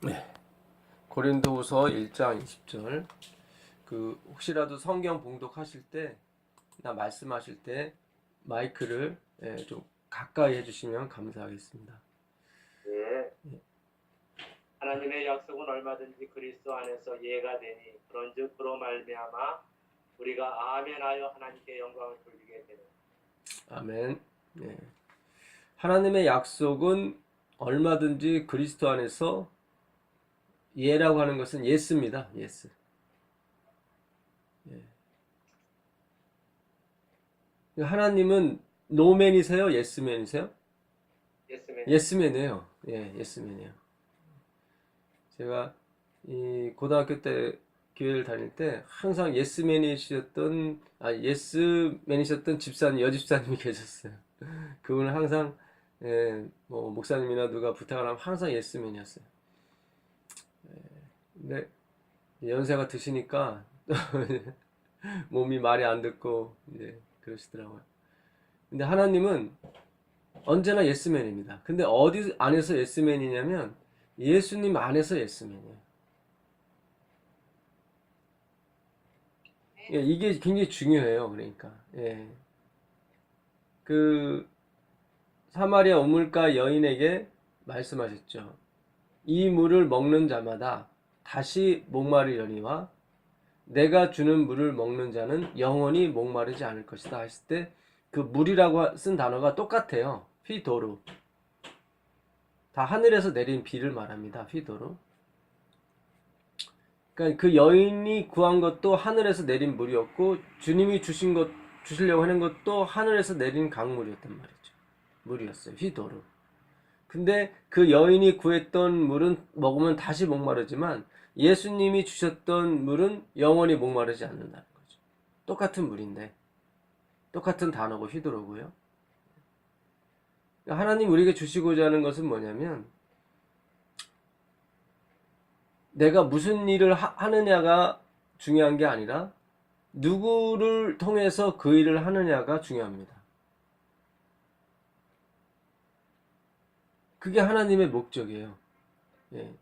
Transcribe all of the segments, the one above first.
네. 고린도후서 1장 20절. 혹시라도 성경 봉독하실 때, 나 말씀하실 때 마이크를 좀 가까이 해주시면 감사하겠습니다. 예. 하나님의 약속은 얼마든지 그리스도 안에서 예가 되니 그런즉 그로 말미암아 우리가 아멘하여 하나님께 영광을 돌리게 되는. 아멘. 네. 하나님의 약속은 얼마든지 그리스도 안에서 예라고 하는 것은 예스입니다. 예스. 하나님은 노맨이세요? 예스맨이세요? 예스맨. 예스맨이에요. 예, 예스맨이에요. 제가 이 고등학교 때 교회를 다닐 때 항상 예스맨이셨던 집사님, 여집사님이 계셨어요. 그분은 항상 뭐 목사님이나 누가 부탁을 하면 항상 예스맨이었어요. 근데 연세가 드시니까 몸이 말이 안 듣고 이제 그러시더라고요. 근데 하나님은 언제나 예스맨입니다. 근데 어디 안에서 예스맨이냐면 예수님 안에서 예스맨이에요. 예, 이게 굉장히 중요해요. 그러니까 그 사마리아 우물가 여인에게 말씀하셨죠. 이 물을 먹는 자마다 다시 목마르려니와 내가 주는 물을 먹는 자는 영원히 목마르지 않을 것이다 하실 때 그 물이라고 쓴 단어가 똑같아요. 휘도르. 다 하늘에서 내린 비를 말합니다. 휘도르. 그러니까 그 여인이 구한 것도 하늘에서 내린 물이었고 주님이 주시려고 하는 것도 하늘에서 내린 강물이었단 말이죠. 물이었어요. 휘도르. 근데 그 여인이 구했던 물은 먹으면 다시 목마르지만 예수님이 주셨던 물은 영원히 목마르지 않는다는 거죠. 똑같은 물인데 똑같은 단어고 휘도르고요. 하나님 우리에게 주시고자 하는 것은 뭐냐면 내가 무슨 일을 하느냐가 중요한 게 아니라 누구를 통해서 그 일을 하느냐가 중요합니다. 그게 하나님의 목적이에요. 예.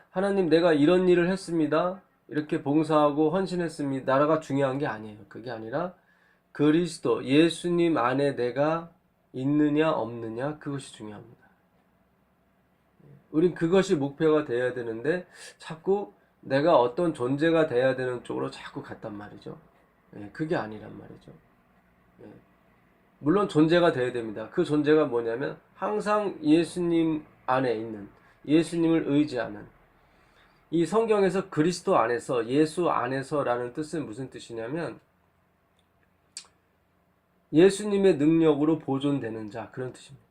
하나님 내가 이런 일을 했습니다. 이렇게 봉사하고 헌신했습니다. 나라가 중요한 게 아니에요. 그게 아니라 그리스도, 예수님 안에 내가 있느냐 없느냐 그것이 중요합니다. 우린 그것이 목표가 돼야 되는데 자꾸 내가 어떤 존재가 돼야 되는 쪽으로 자꾸 갔단 말이죠. 그게 아니란 말이죠. 물론 존재가 돼야 됩니다. 그 존재가 뭐냐면 항상 예수님 안에 있는, 예수님을 의지하는, 이 성경에서 그리스도 안에서, 예수 안에서라는 뜻은 무슨 뜻이냐면 예수님의 능력으로 보존되는 자, 그런 뜻입니다.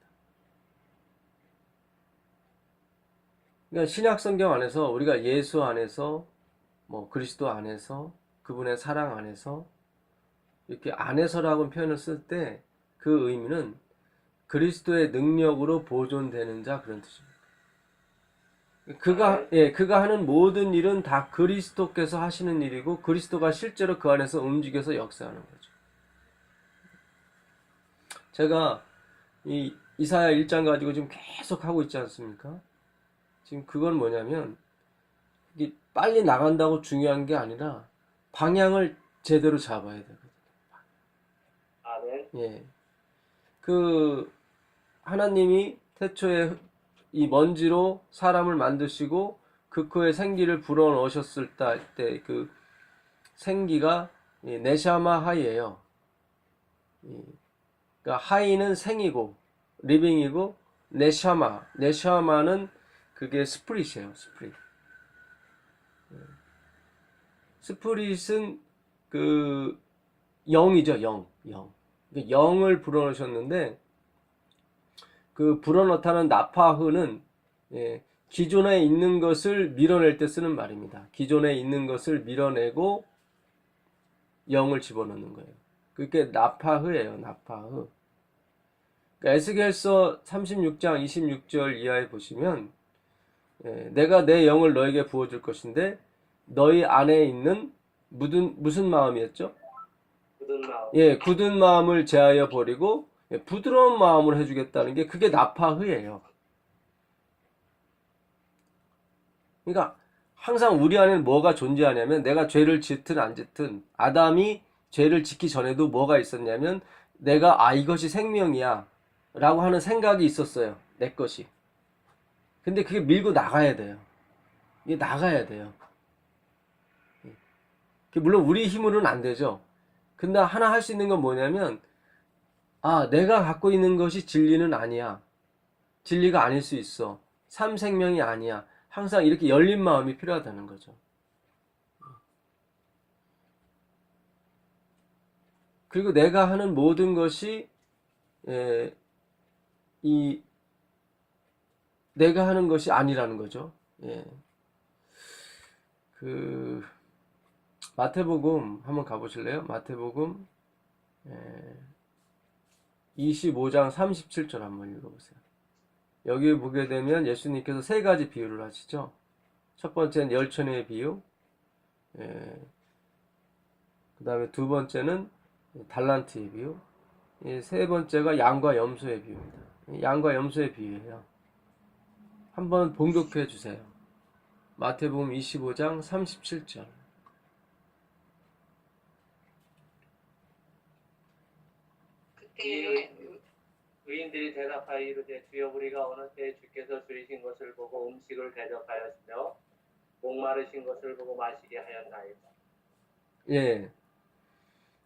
그러니까 신약 성경 안에서 우리가 예수 안에서, 뭐 그리스도 안에서, 그분의 사랑 안에서 이렇게 안에서라고 표현을 쓸 때 그 의미는 그리스도의 능력으로 보존되는 자, 그런 뜻입니다. 그가 하는 모든 일은 다 그리스도께서 하시는 일이고 그리스도가 실제로 그 안에서 움직여서 역사하는 거죠. 제가 이 이사야 1장 가지고 지금 계속 하고 있지 않습니까? 지금 그건 뭐냐면 이게 빨리 나간다고 중요한 게 아니라 방향을 제대로 잡아야 되거든요. 아멘. 예. 하나님이 태초에 이 먼지로 사람을 만드시고 그 코에 생기를 불어넣으셨을 때 그 생기가 네샤마 하이예요. 그러니까 하이는 생이고 리빙이고 네샤마는 그게 스프릿이에요. 스프릿은 그 영이죠. 영. 영을 불어넣으셨는데 그 불어넣다는 나파흐는 기존에 있는 것을 밀어낼 때 쓰는 말입니다. 기존에 있는 것을 밀어내고 영을 집어넣는 거예요. 그게 나파흐예요. 나파흐. 그러니까 에스겔서 36장 26절 이하에 보시면 내가 내 영을 너에게 부어줄 것인데 너희 안에 있는 무슨 마음이었죠? 굳은 마음. 굳은 마음을 제하여 버리고 부드러운 마음을 해주겠다는 게 그게 나파흐예요. 그러니까 항상 우리 안에는 뭐가 존재하냐면 내가 죄를 짓든 안 짓든 아담이 죄를 짓기 전에도 뭐가 있었냐면 내가 이것이 생명이야 라고 하는 생각이 있었어요. 내 것이. 근데 그게 밀고 나가야 돼요. 이게 나가야 돼요. 물론 우리 힘으로는 안 되죠. 근데 하나 할 수 있는 건 뭐냐면 내가 갖고 있는 것이 진리는 아니야. 진리가 아닐 수 있어. 삶 생명이 아니야. 항상 이렇게 열린 마음이 필요하다는 거죠. 그리고 내가 하는 모든 것이 내가 하는 것이 아니라는 거죠. 마태복음 한번 가보실래요? 마태복음 25장 37절 한번 읽어보세요. 여기 보게 되면 예수님께서 세 가지 비유를 하시죠. 첫 번째는 열천의 비유, 그 다음에 두 번째는 달란트의 비유, 세 번째가 양과 염소의 비유입니다. 양과 염소의 비유예요. 한번 봉독해 주세요. 마태복음 25장 37절. 이 의인들이 대답하여 이르되 주여 우리가 어느 때에 주께서 줄이신 것을 보고 음식을 대접하였으며 목마르신 것을 보고 마시게 하였나이다. 예.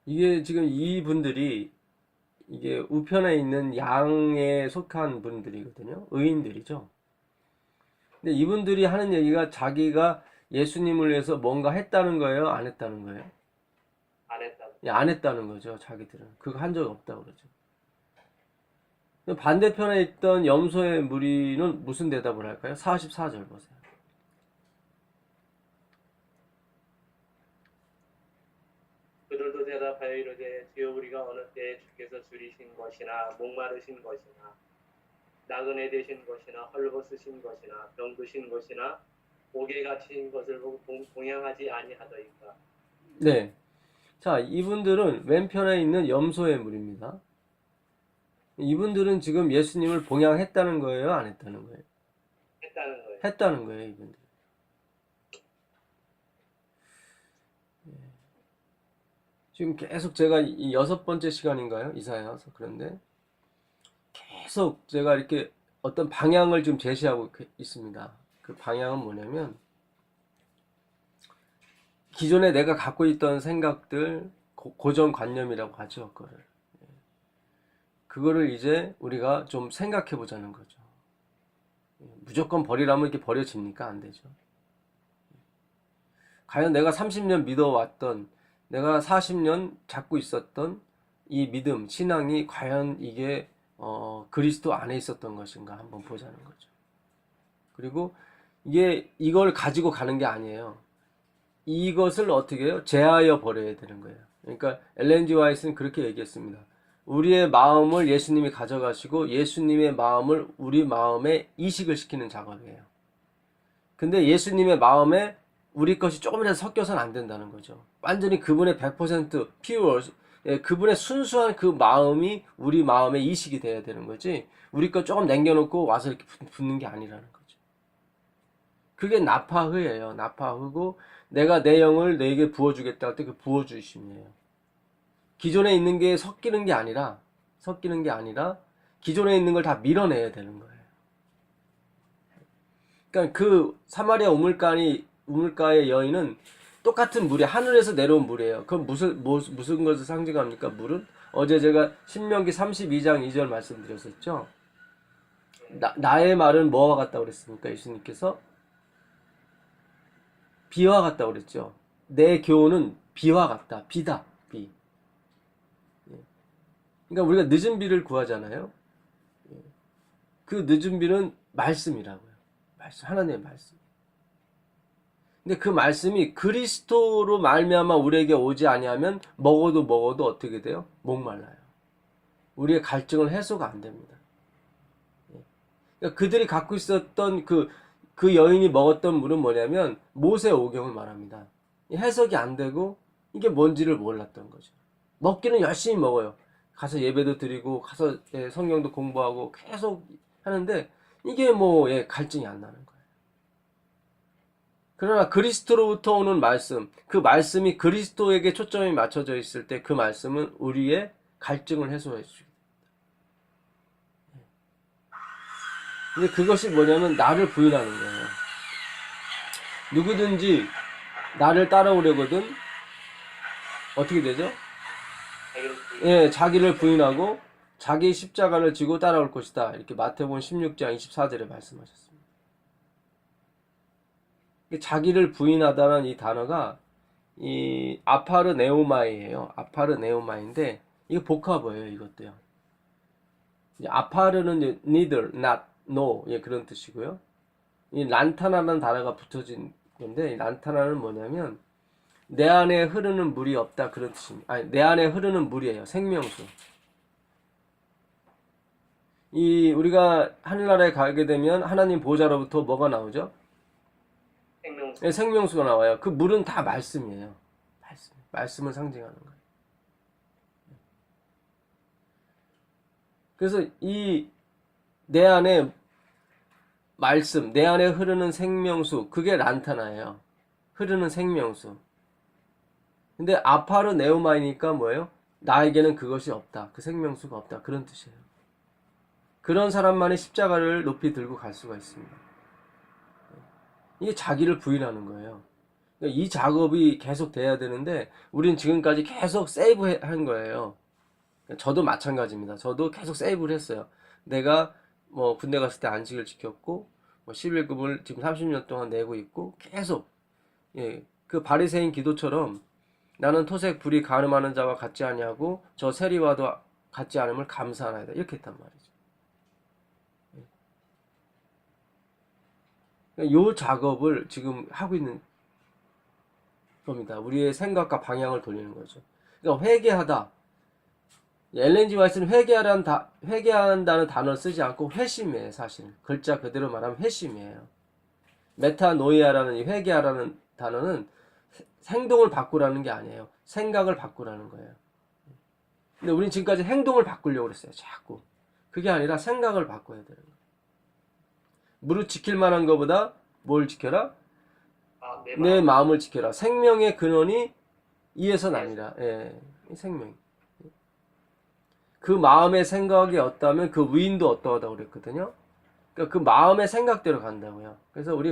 이게 지금 이분들이 이게 우편에 있는 양에 속한 분들이거든요. 의인들이죠. 근데 이분들이 하는 얘기가 자기가 예수님을 위해서 뭔가 했다는 거예요? 안 했다는 거예요? 안 했다. 예, 안 했다는 거죠. 자기들은. 그거 한 적 없다고 그러죠. 반대편에 있던 염소의 무리는 무슨 대답을 할까요? 44절 보세요. 그들도 대답하여 이르되 주여 우리가 어느 때에 주께서 줄이신 것이나 목마르신 것이나 나그네 되신 것이나 헐벗으신 것이나 병드신 것이나 옥에 갇힌 것을 보고 동양하지 아니하더이까. 네. 자, 이분들은 왼편에 있는 염소의 무리입니다. 이분들은 지금 예수님을 봉양했다는 거예요? 안 했다는 거예요? 했다는 거예요. 했다는 거예요, 이분들. 지금 계속 제가 이 6번째 시간인가요? 이사야서. 그런데 계속 제가 이렇게 어떤 방향을 좀 제시하고 있습니다. 그 방향은 뭐냐면 기존에 내가 갖고 있던 생각들, 고정관념이라고 하죠, 그거를 이제 우리가 좀 생각해 보자는 거죠. 무조건 버리라면 이렇게 버려집니까? 안 되죠. 과연 내가 30년 믿어왔던, 내가 40년 잡고 있었던 이 믿음, 신앙이 과연 이게 그리스도 안에 있었던 것인가 한번 보자는 거죠. 그리고 이걸 가지고 가는 게 아니에요. 이것을 어떻게 해요? 제하여 버려야 되는 거예요. 그러니까 엘렌 G 화이트는 그렇게 얘기했습니다. 우리의 마음을 예수님이 가져가시고 예수님의 마음을 우리 마음에 이식을 시키는 작업이에요. 근데 예수님의 마음에 우리 것이 조금이라도 섞여서는 안 된다는 거죠. 완전히 그분의 100% pure, 그분의 순수한 그 마음이 우리 마음에 이식이 돼야 되는 거지, 우리 것 조금 남겨놓고 와서 이렇게 붙는 게 아니라는 거죠. 그게 나파흐예요. 나파흐고 내가 내 영을 너에게 부어주겠다 할 때 그 부어주심이에요. 기존에 있는 게 섞이는 게 아니라 기존에 있는 걸 다 밀어내야 되는 거예요. 그러니까 그 사마리아 우물가의 여인은 똑같은 물이 하늘에서 내려온 물이에요. 그럼 무슨 것을 상징합니까? 물은 어제 제가 신명기 32장 2절 말씀드렸었죠. 나의 말은 뭐와 같다고 그랬습니까? 예수님께서 비와 같다고 그랬죠. 내 교훈은 비와 같다. 비다. 비. 그러니까 우리가 늦은 비를 구하잖아요. 그 늦은 비는 말씀이라고요. 말씀, 하나님의 말씀. 근데 그 말씀이 그리스도로 말미암아 우리에게 오지 아니하면 먹어도 어떻게 돼요? 목말라요. 우리의 갈증은 해소가 안 됩니다. 그러니까 그들이 갖고 있었던 그 여인이 먹었던 물은 뭐냐면 모세 오경을 말합니다. 해석이 안 되고 이게 뭔지를 몰랐던 거죠. 먹기는 열심히 먹어요. 가서 예배도 드리고 가서 성경도 공부하고 계속 하는데 이게 갈증이 안 나는 거예요. 그러나 그리스도로부터 오는 말씀, 그 말씀이 그리스도에게 초점이 맞춰져 있을 때 그 말씀은 우리의 갈증을 해소해 주죠. 근데 그것이 뭐냐면 나를 부인하는 거예요. 누구든지 나를 따라오려거든 어떻게 되죠? 예, 자기를 부인하고 자기 십자가를 지고 따라올 것이다. 이렇게 마태복음 16장 24절에 말씀하셨습니다. 자기를 부인하다는 이 단어가 이 아파르네오마이예요. 아파르네오마인데 이거 복합어예요. 이것도요. 아파르는 neither, not, no 예, 그런 뜻이고요. 이 란타나라는 단어가 붙어진 건데 이 란타나는 뭐냐면 내 안에 흐르는 물이 없다 그런 뜻입니다. 아니, 내 안에 흐르는 물이에요. 생명수. 이 우리가 하늘나라에 가게 되면 하나님 보좌로부터 뭐가 나오죠? 생명수. 네, 생명수가 나와요. 그 물은 다 말씀이에요. 말씀을 상징하는 거예요. 그래서 이 내 안에 말씀, 내 안에 흐르는 생명수, 그게 란타나예요. 흐르는 생명수. 근데 아파르 네오마이니까 뭐예요? 나에게는 그것이 없다. 그 생명수가 없다. 그런 뜻이에요. 그런 사람만이 십자가를 높이 들고 갈 수가 있습니다. 이게 자기를 부인하는 거예요. 그러니까 이 작업이 계속 돼야 되는데 우린 지금까지 계속 세이브한 거예요. 저도 마찬가지입니다. 저도 계속 세이브를 했어요. 내가 뭐 군대 갔을 때 안식을 지켰고 뭐 11급을 지금 30년 동안 내고 있고 계속 예, 그 바리새인 기도처럼 나는 토색 불이 가늠하는 자와 같지 아니하고 저 세리와도 같지 않음을 감사하나이다. 이렇게 했단 말이죠. 이 작업을 지금 하고 있는 겁니다. 우리의 생각과 방향을 돌리는 거죠. 그러니까 회개하다. 엘렌지 와이스는 회개한다는 단어를 쓰지 않고 회심이에요. 사실 글자 그대로 말하면 회심이에요. 메타노이아라는 이 회개하라는 단어는 행동을 바꾸라는 게 아니에요. 생각을 바꾸라는 거예요. 근데 우린 지금까지 행동을 바꾸려고 그랬어요. 자꾸. 그게 아니라 생각을 바꿔야 되는 거예요. 무릇 지킬 만한 것보다 뭘 지켜라? 내 마음을 지켜라. 생명의 근원이 이에서 나니라. 예, 생명. 그 마음의 생각이 어떠하면 그 위인도 어떠하다고 그랬거든요. 그러니까 그 마음의 생각대로 간다고요. 그래서 우리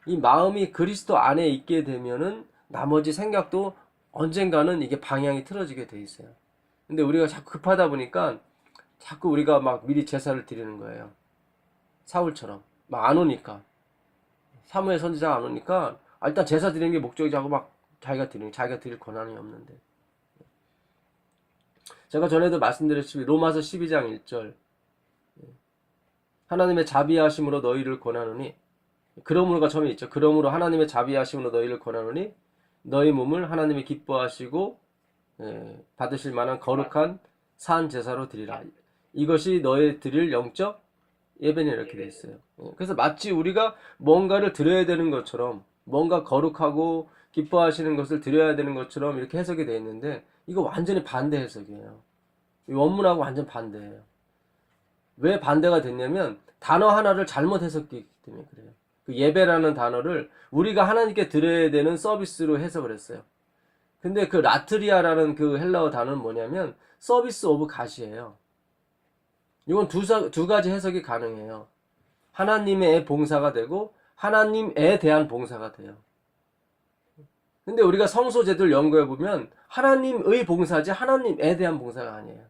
이 마음이 그리스도 안에 있게 되면은 나머지 생각도 언젠가는 이게 방향이 틀어지게 돼 있어요. 근데 우리가 자꾸 급하다 보니까 자꾸 우리가 막 미리 제사를 드리는 거예요. 사울처럼. 막 안 오니까. 사무엘 선지자가 안 오니까 일단 제사 드리는 게 목적이지 하고 막 자기가 드릴 권한이 없는데. 제가 전에도 말씀드렸지만 로마서 12장 1절 하나님의 자비하심으로 너희를 권하노니 그러므로가 처음에 있죠. 그러므로 하나님의 자비하심으로 너희를 권하노니 너희 몸을 하나님이 기뻐하시고 받으실 만한 거룩한 산 제사로 드리라. 이것이 너희 드릴 영적 예배는 이렇게 돼 있어요. 그래서 마치 우리가 뭔가를 드려야 되는 것처럼 뭔가 거룩하고 기뻐하시는 것을 드려야 되는 것처럼 이렇게 해석이 되어 있는데 이거 완전히 반대 해석이에요. 원문하고 완전 반대예요. 왜 반대가 됐냐면 단어 하나를 잘못 해석했기 때문에 그래요. 그 예배라는 단어를 우리가 하나님께 드려야 되는 서비스로 해석을 했어요. 근데 그 라트리아라는 그 헬라어 단어는 뭐냐면 서비스 오브 갓이에요. 이건 두 가지 해석이 가능해요. 하나님의 봉사가 되고 하나님에 대한 봉사가 돼요. 근데 우리가 성소제도를 연구해 보면 하나님의 봉사지 하나님에 대한 봉사가 아니에요.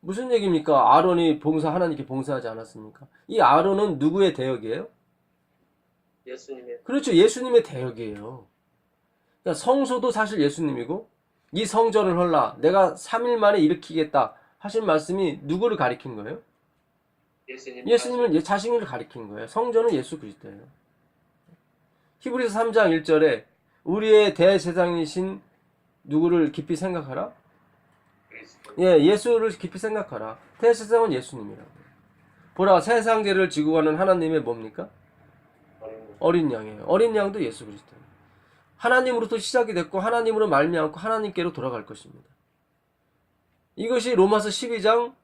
무슨 얘기입니까? 아론이 하나님께 봉사하지 않았습니까? 이 아론은 누구의 대역이에요? 예수님의. 그렇죠. 예수님의 대역이에요. 그러니까 성소도 사실 예수님이고 이 성전을 헐라 내가 3일 만에 일으키겠다 하신 말씀이 누구를 가리킨 거예요? 예수님은 자신을 가리킨 거예요. 성전은 예수 그리스도예요. 히브리서 3장 1절에 우리의 대제사장이신 누구를 깊이 생각하라? 예, 예수를 깊이 생각하라. 대제사장은 예수님이라고. 보라, 세상 죄를 지고 가는 하나님의 뭡니까? 어린 양이에요. 어린 양도 예수 그리스도예요. 하나님으로부터 시작이 됐고 하나님으로 말미암고 하나님께로 돌아갈 것입니다. 이것이 로마서 12장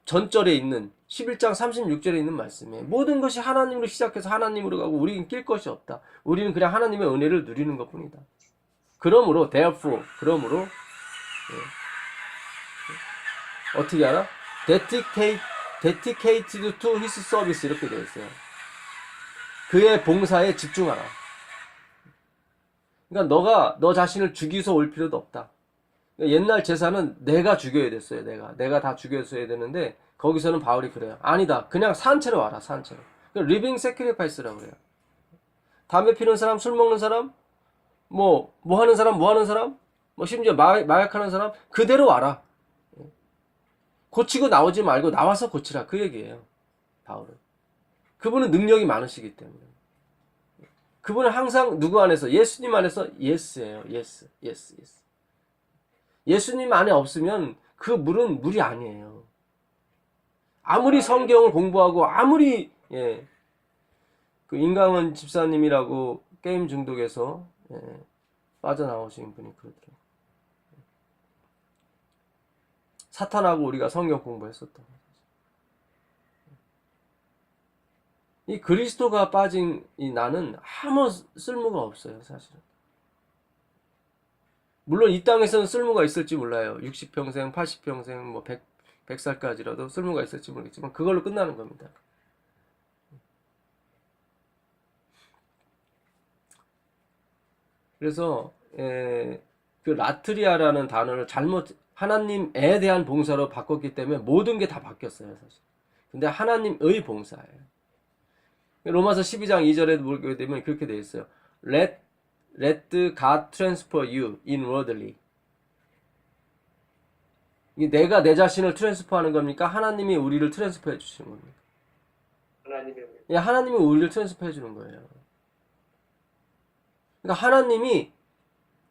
전절에 있는 11장 36절에 있는 말씀이에요. 모든 것이 하나님으로 시작해서 하나님으로 가고 우리는 낄 것이 없다. 우리는 그냥 하나님의 은혜를 누리는 것뿐이다. 그러므로 therefore 그러므로 어떻게 알아? dedicated to his service 이렇게 되어 있어요. 그의 봉사에 집중하라. 그러니까 너가 너 자신을 죽이서 올 필요도 없다. 그러니까 옛날 제사는 내가 죽여야 됐어요. 내가 다 죽였어야 되는데 거기서는 바울이 그래요. 아니다. 그냥 산채로 와라. 산채로. 그러니까 리빙 세크리파이스라고 그래요. 담배 피는 사람, 술 먹는 사람, 뭐 하는 사람, 뭐 심지어 마약하는 사람 그대로 와라. 고치고 나오지 말고 나와서 고치라. 그 얘기예요. 바울은. 그분은 능력이 많으시기 때문에. 그분은 항상 누구 안에서? 예수님 안에서 예스예요. 예스. 예수님 안에 없으면 그 물은 물이 아니에요. 아무리 성경을 공부하고 아무리 그 인강원 집사님이라고 게임 중독에서 빠져나오신 분이 그러더라고요. 사탄하고 우리가 성경 공부했었던 이 그리스도가 빠진 이 나는 아무 쓸모가 없어요, 사실은. 물론 이 땅에서는 쓸모가 있을지 몰라요. 60평생, 80평생, 뭐 100살까지라도 쓸모가 있을지 모르겠지만 그걸로 끝나는 겁니다. 그래서 그 라트리아라는 단어를 잘못 하나님에 대한 봉사로 바꿨기 때문에 모든 게 다 바뀌었어요, 사실. 근데 하나님의 봉사예요. 로마서 12장 2절에 보게 되면 그렇게 되어 있어요. Let God transfer you inwardly. 내가 내 자신을 트랜스퍼하는 겁니까? 하나님이 우리를 트랜스퍼해 주시는 겁니까? 하나님이 우리를 트랜스퍼해 주는 거예요. 그러니까 하나님이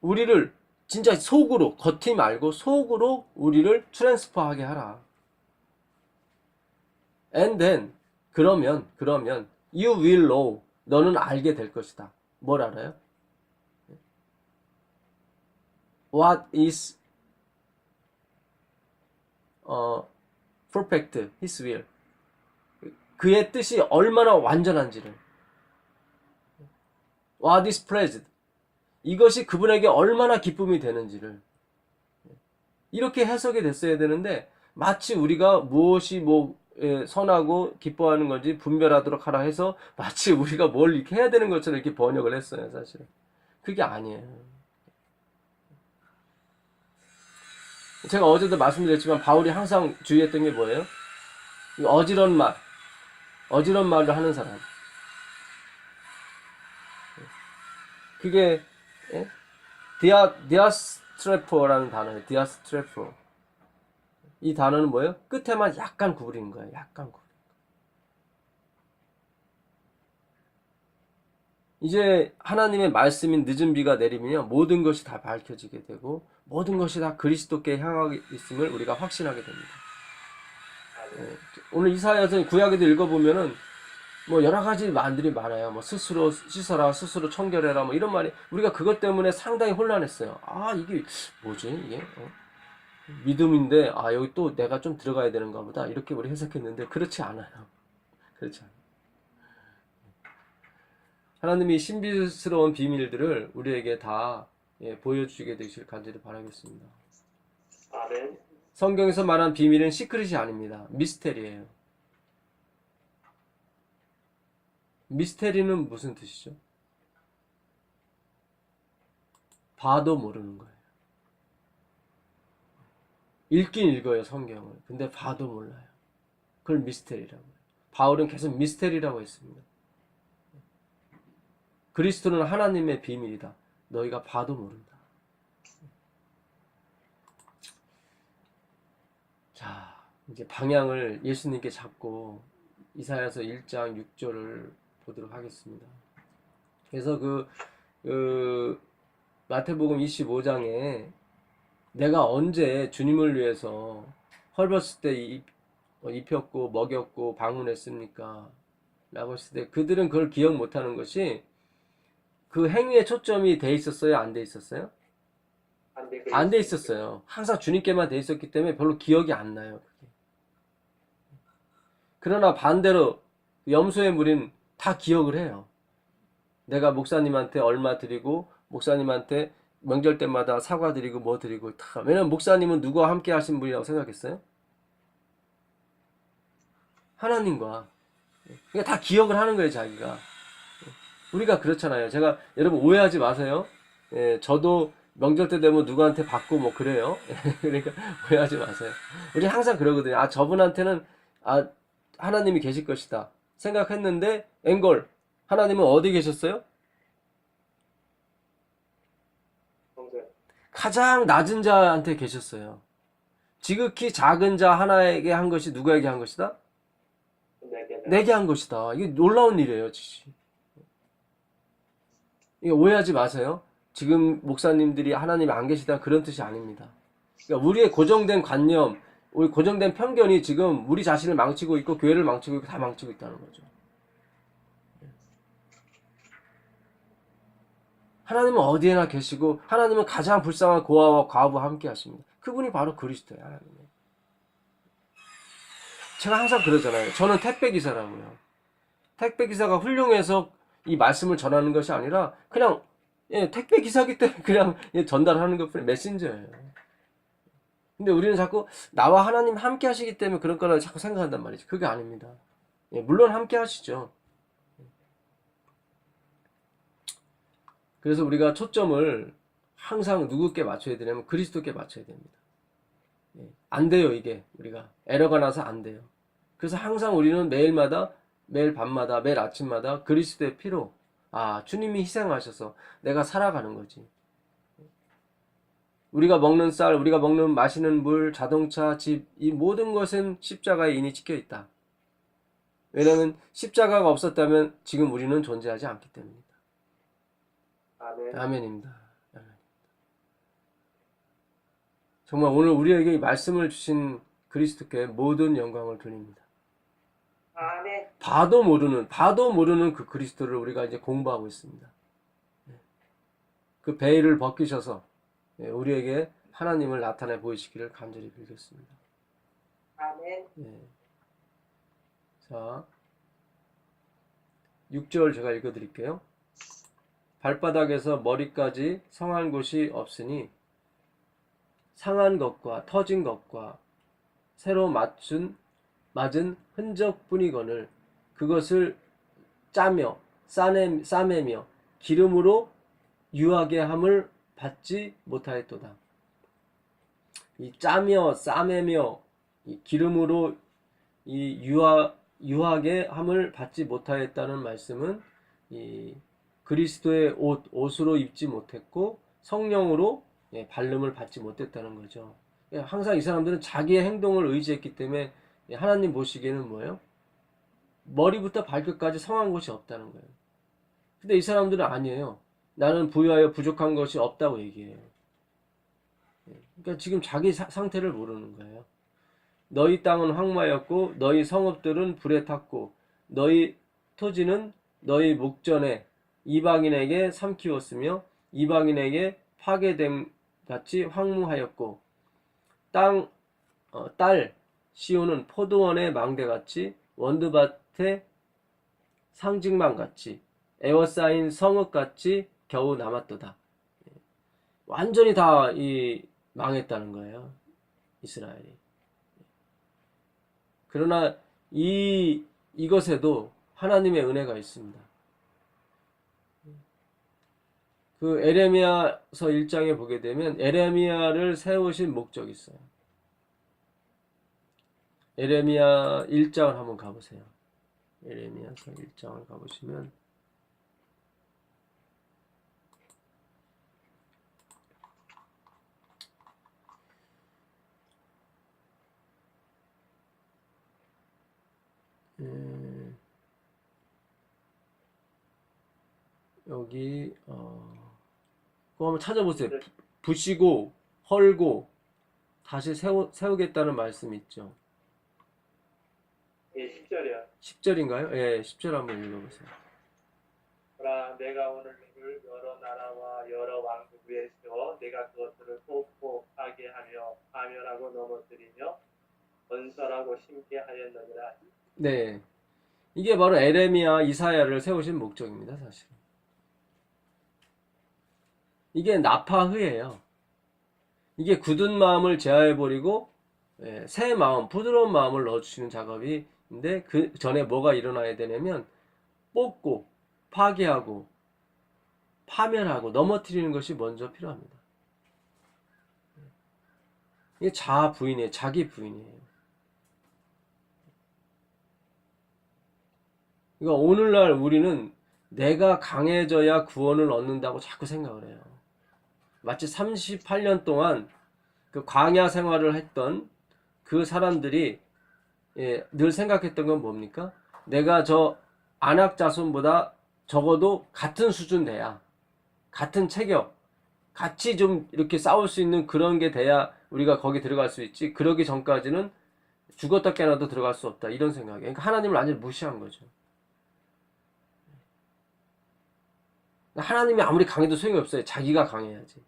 우리를 진짜 속으로, 겉이 말고 속으로 우리를 트랜스퍼하게 하라. And then, 그러면 you will know. 너는 알게 될 것이다. 뭘 알아요? What is perfect, his will. 그의 뜻이 얼마나 완전한지를. What is pleased. 이것이 그분에게 얼마나 기쁨이 되는지를. 이렇게 해석이 됐어야 되는데 마치 우리가 무엇이 선하고 기뻐하는 건지 분별하도록 하라 해서 마치 우리가 뭘 이렇게 해야 되는 것처럼 이렇게 번역을 했어요, 사실은. 그게 아니에요. 제가 어제도 말씀드렸지만 바울이 항상 주의했던 게 뭐예요? 어지러운 말을 하는 사람. 그게 디아스트레퍼라는 단어예요. 디아스트레퍼. 이 단어는 뭐예요? 끝에만 약간 구부리는 거예요. 약간 구부리는 거예요. 이제 하나님의 말씀인 늦은 비가 내리면요, 모든 것이 다 밝혀지게 되고 모든 것이 다 그리스도께 향하고 있음을 우리가 확신하게 됩니다. 오늘 이사야서 구약에도 읽어보면은 뭐 여러 가지 말들이 많아요. 뭐 스스로 씻어라, 스스로 청결해라, 뭐 이런 말이 우리가 그것 때문에 상당히 혼란했어요. 아, 이게 뭐지 이게? 믿음인데 여기 또 내가 좀 들어가야 되는가 보다 이렇게 우리 해석했는데 그렇지 않아요. 그렇지 않아요. 하나님이 신비스러운 비밀들을 우리에게 다 보여주시게 되실 간절히 바라겠습니다. 아멘. 성경에서 말한 비밀은 시크릿이 아닙니다. 미스테리예요. 미스테리는 무슨 뜻이죠? 봐도 모르는 거예요. 읽긴 읽어요, 성경을. 근데 봐도 몰라요. 그걸 미스테리라고 해요. 바울은 계속 미스테리라고 했습니다. 그리스도는 하나님의 비밀이다. 너희가 봐도 모른다. 자, 이제 방향을 예수님께 잡고 이사야서 1장 6절을 보도록 하겠습니다. 그래서 마태복음 25장에 내가 언제 주님을 위해서 헐벗을 때 입혔고 먹였고 방문했습니까? 라고 했을 때 그들은 그걸 기억 못하는 것이 그 행위에 초점이 돼 있었어요? 안 돼 있었어요? 안 돼 있었어요. 항상 주님께만 돼 있었기 때문에 별로 기억이 안 나요. 그게. 그러나 반대로 염소의 무리는 다 기억을 해요. 내가 목사님한테 얼마 드리고 목사님한테 명절 때마다 사과 드리고 뭐 드리고 다. 왜냐면 목사님은 누구와 함께 하신 분이라고 생각했어요? 하나님과. 그러니까 다 기억을 하는 거예요, 자기가. 우리가 그렇잖아요. 제가 여러분 오해하지 마세요. 예, 저도 명절 때 되면 누구한테 받고 뭐 그래요. 그러니까 오해하지 마세요. 우리 항상 그러거든요. 아, 저분한테는 아, 하나님이 계실 것이다 생각했는데 앵걸 하나님은 어디 계셨어요? 동생. 가장 낮은 자한테 계셨어요. 지극히 작은 자 하나에게 한 것이 누구에게 한 것이다? 내게는 내게 한 것이다. 이게 놀라운 일이에요. 이거 오해하지 마세요. 지금 목사님들이 하나님이 안 계시다 그런 뜻이 아닙니다. 그러니까 우리의 고정된 관념, 우리 고정된 편견이 지금 우리 자신을 망치고 있고 교회를 망치고 있고 다 망치고 있다는 거죠. 하나님은 어디에나 계시고 하나님은 가장 불쌍한 고아와 과부와 함께 하십니다. 그분이 바로 그리스도예요. 하나님. 제가 항상 그러잖아요. 저는 택배기사라고요. 택배기사가 훌륭해서 이 말씀을 전하는 것이 아니라 그냥 택배기사기 때문에 그냥 전달하는 것뿐이 메신저예요. 근데 우리는 자꾸 나와 하나님 함께 하시기 때문에 그런 거라고 자꾸 생각한단 말이죠. 그게 아닙니다. 물론 함께 하시죠. 그래서 우리가 초점을 항상 누구께 맞춰야 되냐면 그리스도께 맞춰야 됩니다. 안 돼요, 이게. 우리가 에러가 나서 안 돼요. 그래서 항상 우리는 매일마다, 매일 밤마다, 매일 아침마다 그리스도의 피로, 아, 주님이 희생하셔서 내가 살아가는 거지. 우리가 먹는 쌀, 우리가 먹는 마시는 물, 자동차, 집, 이 모든 것은 십자가에 인이 찍혀 있다. 왜냐하면 십자가가 없었다면 지금 우리는 존재하지 않기 때문입니다. 아멘. 아멘입니다. 아멘. 정말 오늘 우리에게 이 말씀을 주신 그리스도께 모든 영광을 드립니다. 아멘. 봐도 모르는 그 그리스도를 우리가 이제 공부하고 있습니다. 그 베일을 벗기셔서 우리에게 하나님을 나타내 보이시기를 간절히 빌겠습니다. 아멘. 자, 6절 제가 읽어드릴게요. 발바닥에서 머리까지 성한 곳이 없으니 상한 것과 터진 것과 새로 맞은 흔적뿐이거늘 그것을 짜며 싸매며 기름으로 유하게 함을 받지 못하였도다. 이 짜며 싸매며 이 기름으로 이 유하게 함을 받지 못하였다는 말씀은 이 그리스도의 옷으로 입지 못했고 성령으로 발름을 받지 못했다는 거죠. 항상 이 사람들은 자기의 행동을 의지했기 때문에 하나님 보시기에는 뭐예요? 머리부터 발끝까지 성한 것이 없다는 거예요. 근데 이 사람들은 아니에요. 나는 부유하여 부족한 것이 없다고 얘기해요. 그러니까 지금 자기 상태를 모르는 거예요. 너희 땅은 황무하였고 너희 성읍들은 불에 탔고 너희 토지는 너희 목전에 이방인에게 삼키웠으며 이방인에게 파괴됨 같이 황무하였고 딸 시온은 포도원의 망대같이 원두밭의 상징망같이 에워싸인 성읍같이 겨우 남았도다. 완전히 다 망했다는 거예요. 이스라엘이. 그러나 이것에도 하나님의 은혜가 있습니다. 그 에레미야서 1장에 보게 되면 에레미야를 세우신 목적이 있어요. 에레미야 1장을 한번 가보세요. 에레미야서 1장을 가보시면 여기 그거 한번 찾아보세요. 부시고 헐고 다시 세우겠다는 말씀이 있죠. 예, 10절이야. 10절인가요? 예, 10절 한번 읽어보세요. 그러나 내가 오늘 너를 여러 나라와 여러 왕국 위에 세워 내가 그것들을 뽑고 파괴하며 파멸하고 넘어뜨리며 건설하고 심게 하였느니라. 네. 이게 바로 에레미야, 이사야를 세우신 목적입니다, 사실. 이게 나파흐예요. 이게 굳은 마음을 제하해버리고, 새 마음, 부드러운 마음을 넣어주시는 작업인데, 그 전에 뭐가 일어나야 되냐면, 뽑고, 파괴하고, 파멸하고, 넘어뜨리는 것이 먼저 필요합니다. 이게 자아 부인이에요. 자기 부인이에요. 그러니까 오늘날 우리는 내가 강해져야 구원을 얻는다고 자꾸 생각을 해요. 마치 38년 동안 그 광야 생활을 했던 그 사람들이 늘 생각했던 건 뭡니까? 내가 저 안악 자손보다 적어도 같은 수준 돼야, 같은 체격, 같이 좀 이렇게 싸울 수 있는 그런 게 돼야 우리가 거기 들어갈 수 있지. 그러기 전까지는 죽었다 깨어나도 들어갈 수 없다. 이런 생각이에요. 그러니까 하나님을 완전히 무시한 거죠. 하나님이 아무리 강해도 소용이 없어요. 자기가 강해야지.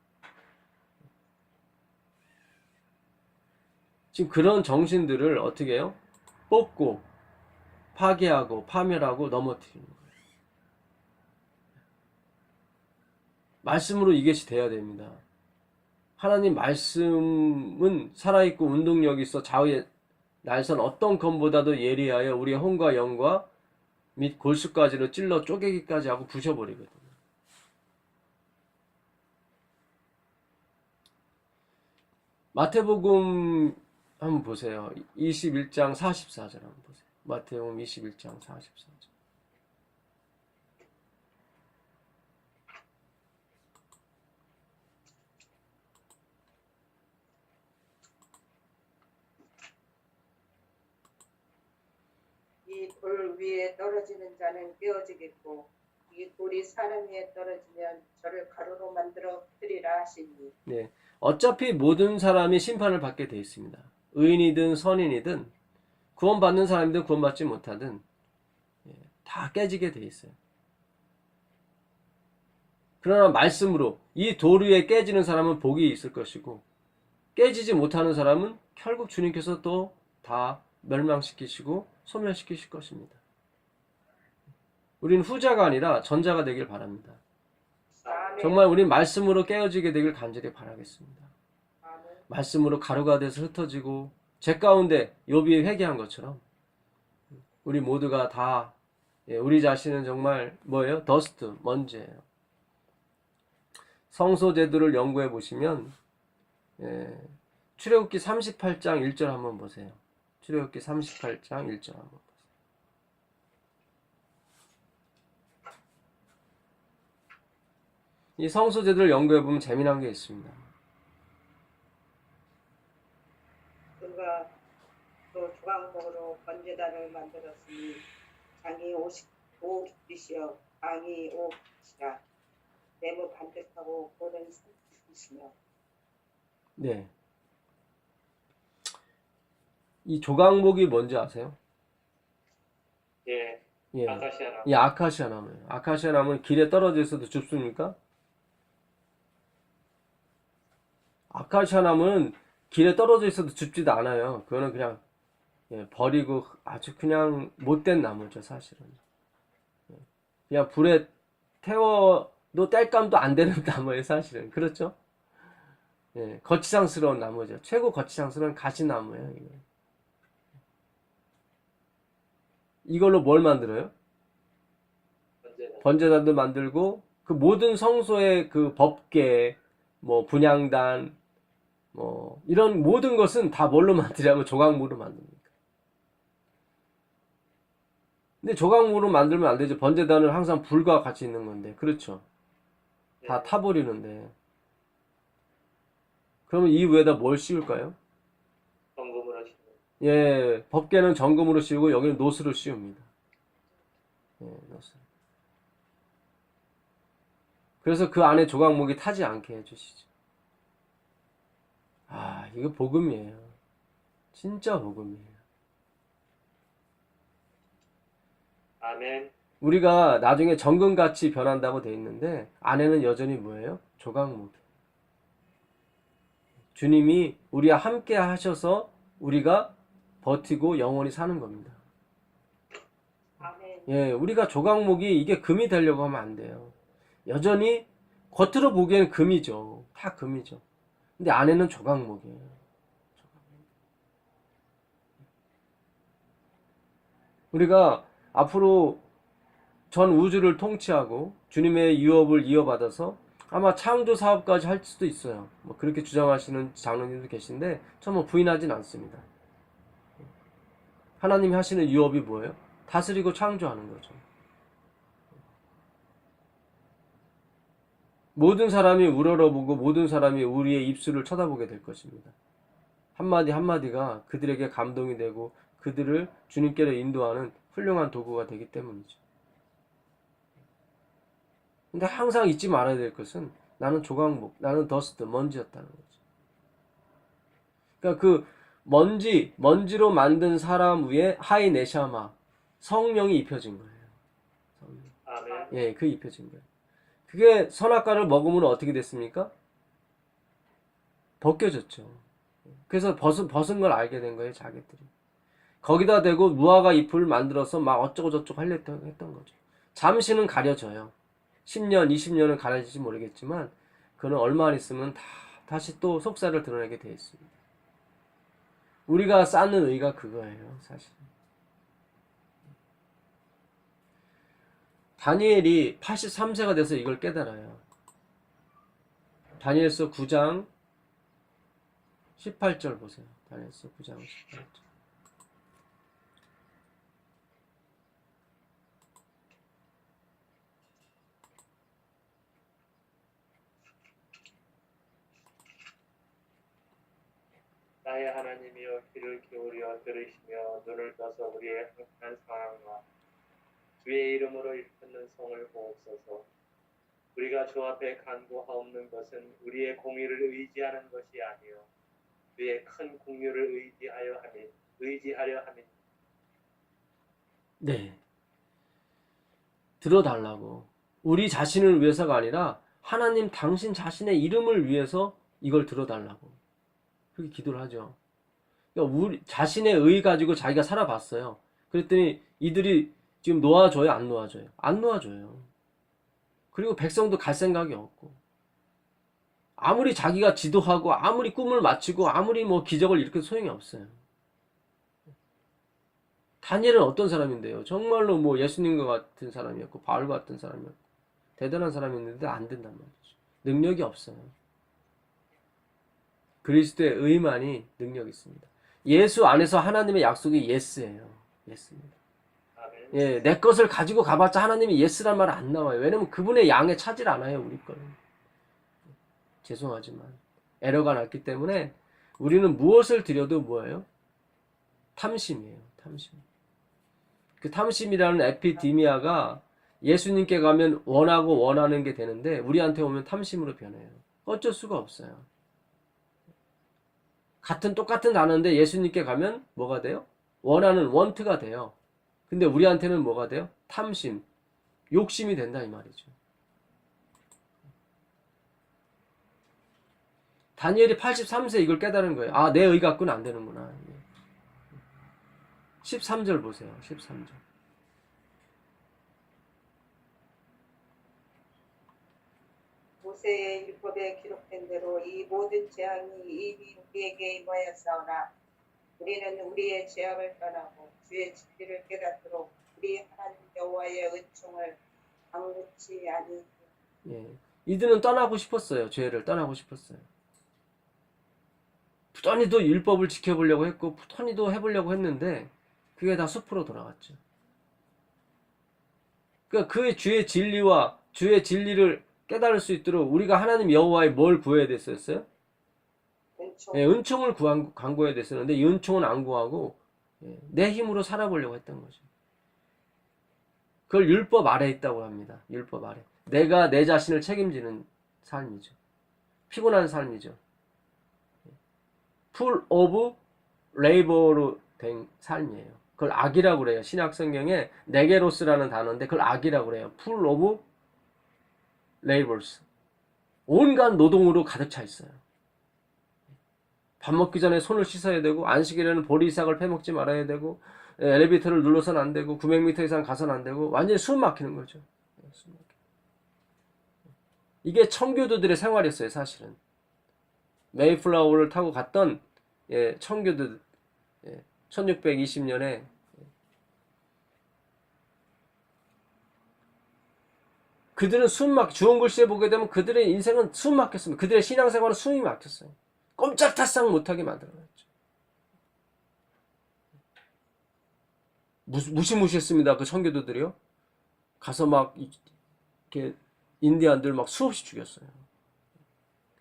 지금 그런 정신들을 어떻게 해요? 뽑고 파괴하고 파멸하고 넘어뜨리는 거예요. 말씀으로 이것이 돼야 됩니다. 하나님 말씀은 살아있고 운동력이 있어 좌우의 날선 어떤 검보다도 예리하여 우리의 혼과 영과 및 골수까지를 찔러 쪼개기까지 하고 부셔버리거든요. 마태복음 한번 보세요. 21장 44절 한번 보세요. 마태복음 21장 44절. 이 돌 위에 떨어지는 자는 깨어지겠고 이 돌이 사람 위에 떨어지면 저를 가루로 만들어 흩으리라 하시니. 네. 어차피 모든 사람이 심판을 받게 되어 있습니다. 의인이든 선인이든 구원받는 사람이든 구원받지 못하든 다 깨지게 되어 있어요. 그러나 말씀으로 이 돌 위에 깨지는 사람은 복이 있을 것이고 깨지지 못하는 사람은 결국 주님께서 또 다 멸망시키시고 소멸시키실 것입니다. 우리는 후자가 아니라 전자가 되길 바랍니다. 아멘. 정말 우린 말씀으로 깨어지게 되길 간절히 바라겠습니다. 아멘. 말씀으로 가루가 돼서 흩어지고 제 가운데 욥이 회개한 것처럼 우리 모두가 다 우리 자신은 정말 뭐예요? 더스트, 먼지예요. 성소 제도를 연구해 보시면 출애굽기 38장 1절 한번 보세요. 출애굽기 38장 1절 한번 보세요. 이 성소 제도를 연구해 보면 재미난 게 있습니다. 그가 또 조각목으로 번제단을 만들었으니 장이 5빛이요 방이 5빛이라 네모 반듯하고 고른 산이시며. 네. 이 조각목이 뭔지 아세요? 예, 예. 아카시아 나무. 이 아카시아 나무예요. 아카시아 나무는 길에 떨어져 있어도 줍습니까? 아카시아 나무는 길에 떨어져 있어도 줍지도 않아요. 그거는 그냥 버리고 아주 그냥 못된 나무죠, 사실은. 그냥 불에 태워도 뗄감도 안 되는 나무예요, 사실은. 그렇죠? 거치장스러운 나무죠. 최고 거치장스러운 가시나무예요, 이거. 이걸로 뭘 만들어요? 번제단도 만들고 그 모든 성소의 그 법궤, 뭐 분향단, 뭐 이런 모든 것은 다 뭘로 만드냐면 조각모로 만듭니다. 근데 조각모로 만들면 안 되죠. 번제단은 항상 불과 같이 있는 건데, 그렇죠? 다 타버리는데. 그러면 이 위에다 뭘 씌울까요? 정금을 하시는. 예, 법궤는 정금으로 씌우고 여기는 노스로 씌웁니다. 노스. 그래서 그 안에 조각목이 타지 않게 해주시죠. 아, 이거 복음이에요. 진짜 복음이에요. 아멘. 우리가 나중에 정금같이 변한다고 돼 있는데 안에는 여전히 뭐예요? 조각목. 주님이 우리와 함께 하셔서 우리가 버티고 영원히 사는 겁니다. 예, 우리가 조각목이 이게 금이 되려고 하면 안 돼요. 여전히 겉으로 보기에는 금이죠. 다 금이죠. 근데 안에는 조각목이에요. 우리가 앞으로 전 우주를 통치하고 주님의 유업을 이어받아서 아마 창조 사업까지 할 수도 있어요. 뭐 그렇게 주장하시는 장로님도 계신데 저 뭐 부인하진 않습니다. 하나님이 하시는 유업이 뭐예요? 다스리고 창조하는 거죠. 모든 사람이 우러러보고 모든 사람이 우리의 입술을 쳐다보게 될 것입니다. 한마디 한마디가 그들에게 감동이 되고 그들을 주님께로 인도하는 훌륭한 도구가 되기 때문이죠. 근데 항상 잊지 말아야 될 것은 나는 조각목, 나는 더스트, 먼지였다는 거죠. 그러니까 그 먼지로 만든 사람 위에 하이 네샤마, 성령이 입혀진 거예요. 성령. 아멘. 예, 그 입혀진 거예요. 그게 선악과를 먹으면 어떻게 됐습니까? 벗겨졌죠. 그래서 벗은 걸 알게 된 거예요, 자기들이. 거기다 대고 무화과 잎을 만들어서 막 어쩌고저쩌고 하려고 했던 거죠. 잠시는 가려져요. 10년, 20년은 가려질지 모르겠지만 그는 얼마 안 있으면 다시 또 속살을 드러내게 되어 있습니다. 우리가 쌓는 의가 그거예요, 사실. 다니엘이 83세가 돼서 이걸 깨달아요. 다니엘서 9장 18절 보세요. 다니엘서 9장 18절. 나의 하나님이여 귀를 기울여 들으시며 눈을 떠서 우리의 한탄 상황과 주의 이름으로 일컫는 성을 보옵소서. 우리가 주 앞에 간구하옵는 것은 우리의 공의를 의지하는 것이 아니요 주의 큰 공유를 의지하려 함이니. 네. 들어달라고. 우리 자신을 위해서가 아니라 하나님 당신 자신의 이름을 위해서 이걸 들어달라고. 그렇게 기도를 하죠. 그러니까 우리 자신의 의 가지고 자기가 살아봤어요. 그랬더니 이들이 지금 놓아줘요, 안 놓아줘요? 안 놓아줘요. 그리고 백성도 갈 생각이 없고, 아무리 자기가 지도하고 아무리 꿈을 맞추고 아무리 뭐 기적을 일으켜도 소용이 없어요. 다니엘은 어떤 사람인데요? 정말로 뭐 예수님과 같은 사람이었고 바울과 같은 사람이었고 대단한 사람이었는데 안 된단 말이죠. 능력이 없어요. 그리스도의 의만이 능력이 있습니다. 예수 안에서 하나님의 약속이 예스예요. 예스입니다. 아멘. 예, 내 것을 가지고 가봤자 하나님이 예스란 말 안 나와요. 왜냐면 그분의 양에 차질 않아요, 우리 거는. 죄송하지만 에러가 났기 때문에 우리는 무엇을 드려도 뭐예요? 탐심이에요. 탐심. 그 탐심이라는 에피디미아가 예수님께 가면 원하고 원하는 게 되는데 우리한테 오면 탐심으로 변해요. 어쩔 수가 없어요. 똑같은 단어인데 예수님께 가면 뭐가 돼요? 원하는 원트가 돼요. 근데 우리한테는 뭐가 돼요? 탐심, 욕심이 된다 이 말이죠. 다니엘이 83세 이걸 깨달은 거예요. 아, 내 의 갖고는 안 되는구나. 13절 보세요. 13절. 모세의 율법에 기록된 대로 이 모든 재앙이 이미 우리에게 임하였사오나 우리는 우리의 죄악을 떠나고 주의 진리를 깨닫도록 우리 하나님 여호와의 은총을 방긋이 아니. 예. 이들은 떠나고 싶었어요. 죄를 떠나고 싶었어요. 부단히도 율법을 지켜보려고 했고 부단히도 해보려고 했는데 그게 다 숲으로 돌아갔죠. 그러니까 그 주의 진리와 주의 진리를 깨달을 수 있도록 우리가 하나님 여호와의 뭘 구해야 됐었어요? 은총. 예, 은총을 간구해야 됐었는데 이 은총은 안 구하고 내 힘으로 살아보려고 했던 거죠. 그걸 율법 아래에 있다고 합니다. 율법 아래. 내가 내 자신을 책임지는 삶이죠. 피곤한 삶이죠. 풀 오브 레이버로 된 삶이에요. 그걸 악이라고 그래요. 신약 성경에 네게로스라는 단어인데 그걸 악이라고 그래요. 풀 오브 레이버스. 온갖 노동으로 가득 차 있어요. 밥 먹기 전에 손을 씻어야 되고 안식일에는 보리삭을 패먹지 말아야 되고 엘리베이터를 눌러서는 안 되고 900m 이상 가서는 안 되고 완전히 숨 막히는 거죠. 이게 청교도들의 생활이었어요, 사실은. 메이플라워를 타고 갔던 청교도들 1620년에 그들은 주원 글씨에 보게 되면 그들의 인생은 숨 막혔습니다. 그들의 신앙생활은 숨이 막혔어요. 꼼짝달싹 못하게 만들어놨죠. 무시무시했습니다. 그 청교도들이요. 가서 막 이렇게 인디안들 막 수없이 죽였어요.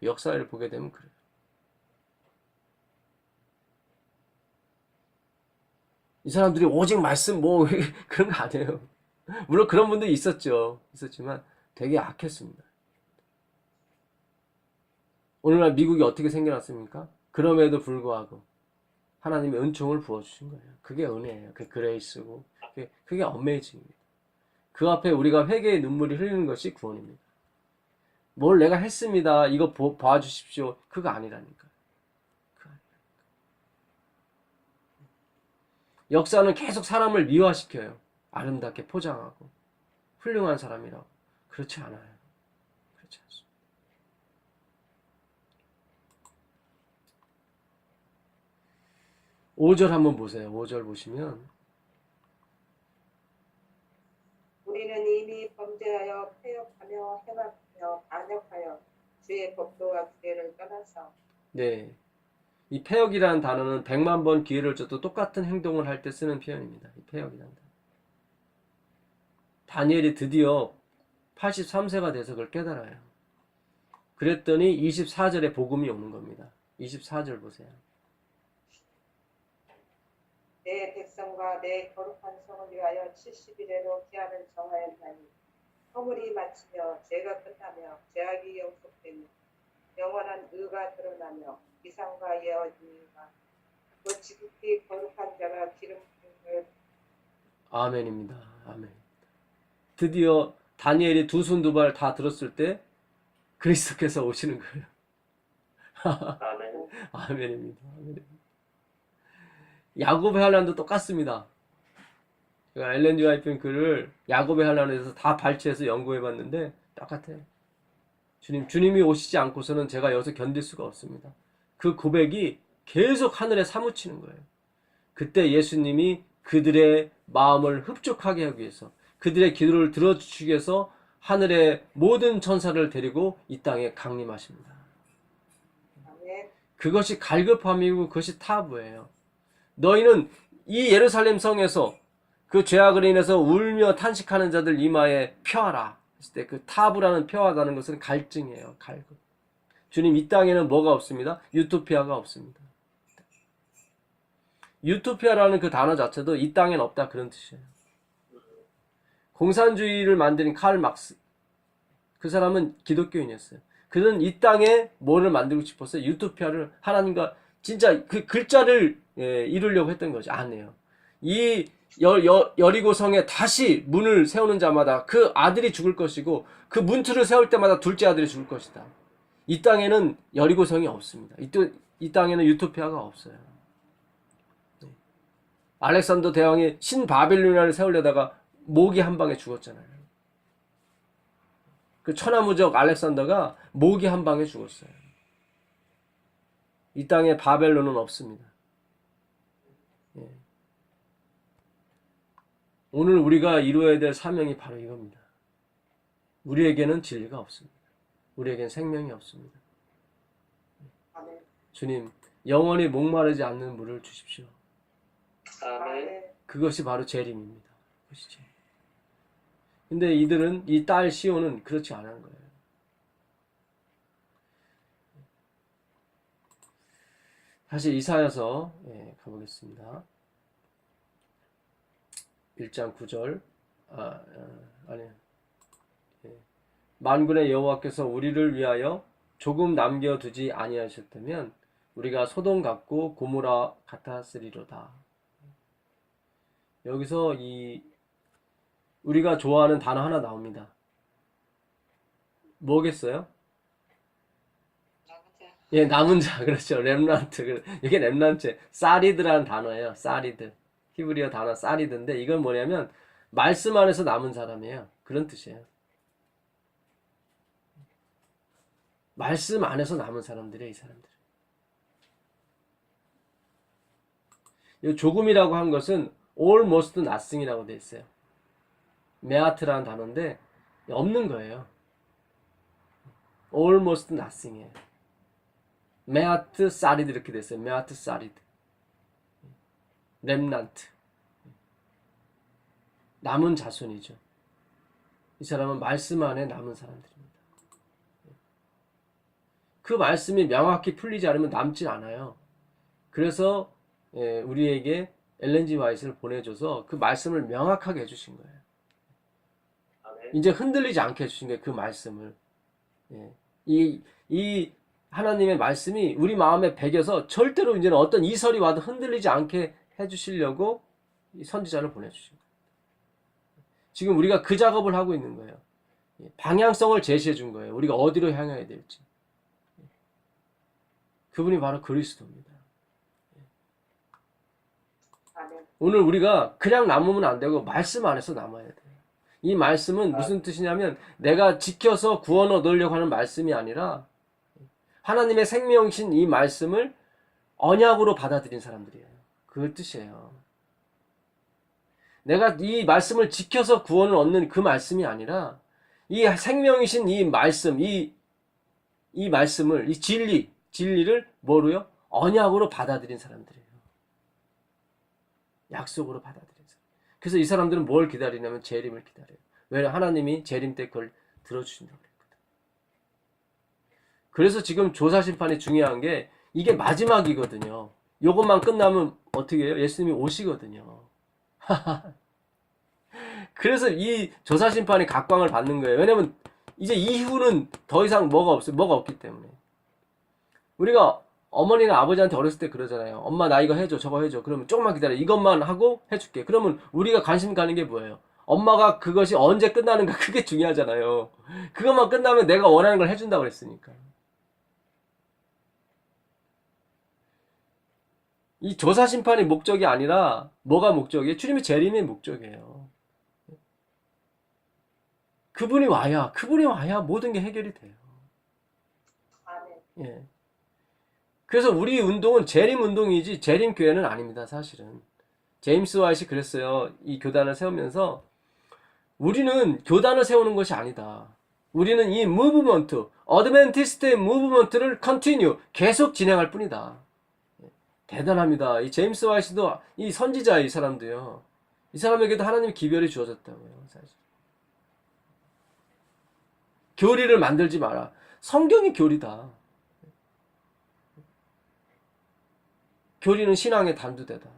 역사를 보게 되면 그래요. 이 사람들이 오직 말씀 뭐 그런 거 아니에요. 물론 그런 분들이 있었지만 되게 악했습니다. 오늘날 미국이 어떻게 생겨났습니까? 그럼에도 불구하고 하나님의 은총을 부어주신 거예요. 그게 은혜예요. 그게 그레이스고 그게 어메이징입니다. 그 앞에 우리가 회개의 눈물이 흐르는 것이 구원입니다. 뭘 내가 했습니다. 이거 봐주십시오. 그거 아니라니까요. 역사는 계속 사람을 미화시켜요. 아름답게 포장하고 훌륭한 사람이라고. 그렇지 않아요. 그렇지 않습니다. 5절 한번 보세요. 5절 보시면 우리는 이미 범죄하여 패역하며 행악하며 반역하여 주의 법도와 규례를 떠나서 네, 이 패역이라는 단어는 100만 번 기회를 줘도 똑같은 행동을 할 때 쓰는 표현입니다. 이 패역이라는 단어. 다니엘이 드디어 83세가 돼서 그걸 깨달아요. 그랬더니 24절에 복음이 오는 겁니다. 24절 보세요. 내 백성과 내 거룩한 성을 위하여 70일에로 기한을 정하였나니 허물이 마치며 죄가 끝나며 죄악이 영속되며 영원한 의가 드러나며 이상과 예언이가 그 지극히 거룩한 자가 기름 부음을 아멘입니다. 아멘. 드디어 다니엘이 두 손 두 발 다 들었을 때 그리스도께서 오시는 거예요. 아멘. 아멘입니다. 아멘입니다. 야곱의 환란도 똑같습니다. 제가 엘렌 G. 화이트의 글을 야곱의 환란에 대해서 다 발췌해서 연구해봤는데 똑같아요. 주님이 오시지 않고서는 제가 여기서 견딜 수가 없습니다. 그 고백이 계속 하늘에 사무치는 거예요. 그때 예수님이 그들의 마음을 흡족하게 하기 위해서, 그들의 기도를 들어주시기 위해서 하늘의 모든 천사를 데리고 이 땅에 강림하십니다. 아멘. 그것이 갈급함이고 그것이 타부예요. 너희는 이 예루살렘 성에서 그 죄악으로 인해서 울며 탄식하는 자들 이마에 펴하라 했을 때 그 타부라는 펴하다는 것은 갈증이에요. 갈급. 주님, 이 땅에는 뭐가 없습니다. 유토피아가 없습니다. 유토피아라는 그 단어 자체도 이 땅엔 없다 그런 뜻이에요. 공산주의를 만든 칼 막스, 그 사람은 기독교인이었어요. 그는 이 땅에 뭐를 만들고 싶었어요? 유토피아를, 하나님과 진짜 그 글자를 이루려고 했던 거죠. 아니에요. 이 여리고성에 다시 문을 세우는 자마다 그 아들이 죽을 것이고 그 문틀을 세울 때마다 둘째 아들이 죽을 것이다. 이 땅에는 여리고성이 없습니다. 이 땅에는 유토피아가 없어요. 알렉산더 대왕이 신바빌로니아를 세우려다가 모기 한 방에 죽었잖아요. 그 천하무적 알렉산더가 모기 한 방에 죽었어요. 이 땅에 바벨론은 없습니다. 예. 오늘 우리가 이루어야 될 사명이 바로 이겁니다. 우리에게는 진리가 없습니다. 우리에게는 생명이 없습니다. 아멘. 주님, 영원히 목마르지 않는 물을 주십시오. 아멘. 그것이 바로 재림입니다. 그것이 재림. 근데 이들은, 이 딸 시온은 그렇지 않은 거예요. 다시 이사야서 가보겠습니다. 1장 9절. 만군의 여호와께서 우리를 위하여 조금 남겨두지 아니하셨다면 우리가 소돔 같고 고모라 같았으리로다. 여기서 우리가 좋아하는 단어 하나 나옵니다. 뭐겠어요? 예, 남은 자. 그렇죠. 렘넌트. 이게 렘넌트. 사리드라는 단어예요. 사리드. 히브리어 단어 사리드인데 이건 뭐냐면 말씀 안에서 남은 사람이에요. 그런 뜻이에요. 말씀 안에서 남은 사람들이에요, 이 사람들. 이 조금이라고 한 것은 almost nothing이라고 되어 있어요. 메아트라는 단어인데 없는 거예요. almost nothing이에요. 메아트 사리드 이렇게 됐어요. 메아트 사리드. 렘난트. 남은 자손이죠. 이 사람은 말씀 안에 남은 사람들입니다. 그 말씀이 명확히 풀리지 않으면 남지 않아요. 그래서 우리에게 엘렌 G 화이트를 보내줘서 그 말씀을 명확하게 해주신 거예요. 아멘. 이제 흔들리지 않게 해주신 거예요. 그 말씀을. 이 하나님의 말씀이 우리 마음에 배겨서 절대로 이제는 어떤 이설이 와도 흔들리지 않게 해주시려고 이 선지자를 보내주신 거예요. 지금 우리가 그 작업을 하고 있는 거예요. 방향성을 제시해 준 거예요. 우리가 어디로 향해야 될지. 그분이 바로 그리스도입니다. 아멘. 오늘 우리가 그냥 남으면 안 되고 말씀 안에서 남아야 돼요. 이 말씀은 무슨 뜻이냐면 내가 지켜서 구원 얻으려고 하는 말씀이 아니라 하나님의 생명이신 이 말씀을 언약으로 받아들인 사람들이에요. 그 뜻이에요. 내가 이 말씀을 지켜서 구원을 얻는 그 말씀이 아니라 이 생명이신 이 말씀, 이 말씀을, 이 진리를 뭐로요? 언약으로 받아들인 사람들이에요. 약속으로 받아들인 사람. 그래서 이 사람들은 뭘 기다리냐면 재림을 기다려요. 왜냐하면 하나님이 재림 때 그걸 들어주신다고 그랬거든. 그래서 지금 조사심판이 중요한 게 이게 마지막이거든요. 요것만 끝나면 어떻게 해요? 예수님이 오시거든요. 그래서 이 조사심판이 각광을 받는 거예요. 왜냐면 이제 이후는 더 이상 뭐가 없어요. 뭐가 없기 때문에. 우리가 어머니나 아버지한테 어렸을 때 그러잖아요. 엄마 나 이거 해줘 저거 해줘. 그러면 조금만 기다려. 이것만 하고 해줄게. 그러면 우리가 관심 가는 게 뭐예요? 엄마가 그것이 언제 끝나는가 그게 중요하잖아요. 그것만 끝나면 내가 원하는 걸 해준다고 그랬으니까. 이 조사심판이 목적이 아니라 뭐가 목적이에요? 주님의 재림이 목적이에요. 그분이 와야 모든 게 해결이 돼요. 아멘. 예. 그래서 우리 운동은 재림 운동이지 재림 교회는 아닙니다, 사실은. 제임스 와이트 그랬어요. 이 교단을 세우면서 우리는 교단을 세우는 것이 아니다. 우리는 이 무브먼트, 어드벤티스트의 무브먼트를 컨티뉴 계속 진행할 뿐이다. 대단합니다. 이 제임스 와이트도 이 선지자 이 사람도요. 이 사람에게도 하나님의 기별이 주어졌다고요, 사실. 교리를 만들지 마라. 성경이 교리다. 교리는 신앙의 단두대다.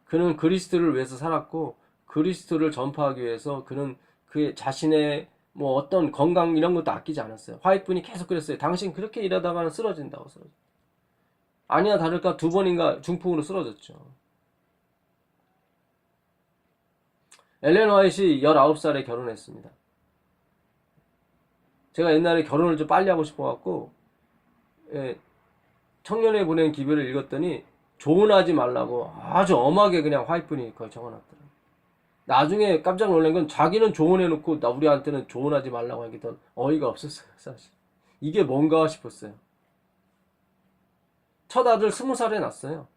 그는 그리스도를 위해서 살았고 그리스도를 전파하기 위해서 그는 그의 자신의 뭐 어떤 건강 이런 것도 아끼지 않았어요. 화이트분이 계속 그랬어요. 당신 그렇게 일하다가는 쓰러진다고. 아니야 다를까 2번인가 중풍으로 쓰러졌죠. 엘렌 화이트이 19살에 결혼했습니다. 제가 옛날에 결혼을 좀 빨리 하고 싶어갖고 청년회 보낸 기별을 읽었더니 조언하지 말라고 아주 엄하게 그냥 화이트분이 거의 적어놨더라고요. 나중에 깜짝 놀란 건 자기는 조언해놓고 우리한테는 조언하지 말라고 하기 더 어이가 없었어요, 사실. 이게 뭔가 싶었어요. 첫 아들 20살에 낳았어요.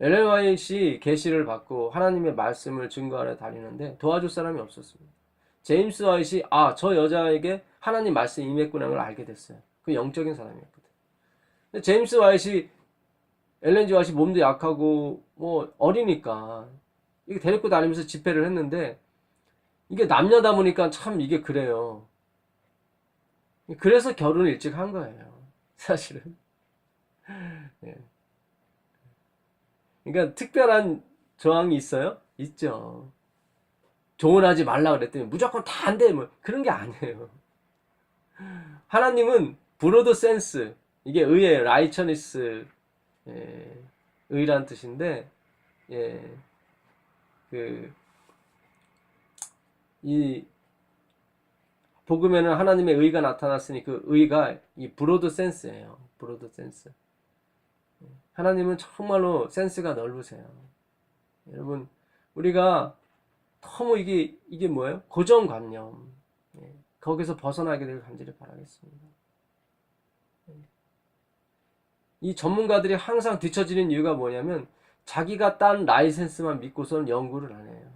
엘렌 화이트이 계시를 받고 하나님의 말씀을 증거하러 다니는데 도와줄 사람이 없었습니다. 제임스 화이트이 저 여자에게 하나님 말씀이 임했구나 걸 알게 됐어요. 그 영적인 사람이었거든. 근데 제임스 화이트이 엘렌 G 화이트 몸도 약하고 뭐 어리니까 이게 데리고 다니면서 집회를 했는데 이게 남녀다 보니까 참 이게 그래요. 그래서 결혼을 일찍 한 거예요, 사실은. 예. 그러니까 특별한 조항이 있어요? 있죠. 조언하지 말라 그랬더니 무조건 다 안 돼 뭐 그런 게 아니에요. 하나님은 브로드 센스, 이게 의예요. 라이처니스, 의란 뜻인데, 이 복음에는 하나님의 의가 나타났으니 그 의가 이 브로드 센스예요. 브로드 센스. 하나님은 정말로 센스가 넓으세요. 여러분, 우리가 너무 이게 뭐예요? 고정관념. 거기서 벗어나게 되길 간절히 바라겠습니다. 이 전문가들이 항상 뒤처지는 이유가 뭐냐면 자기가 딴 라이센스만 믿고서는 연구를 안 해요.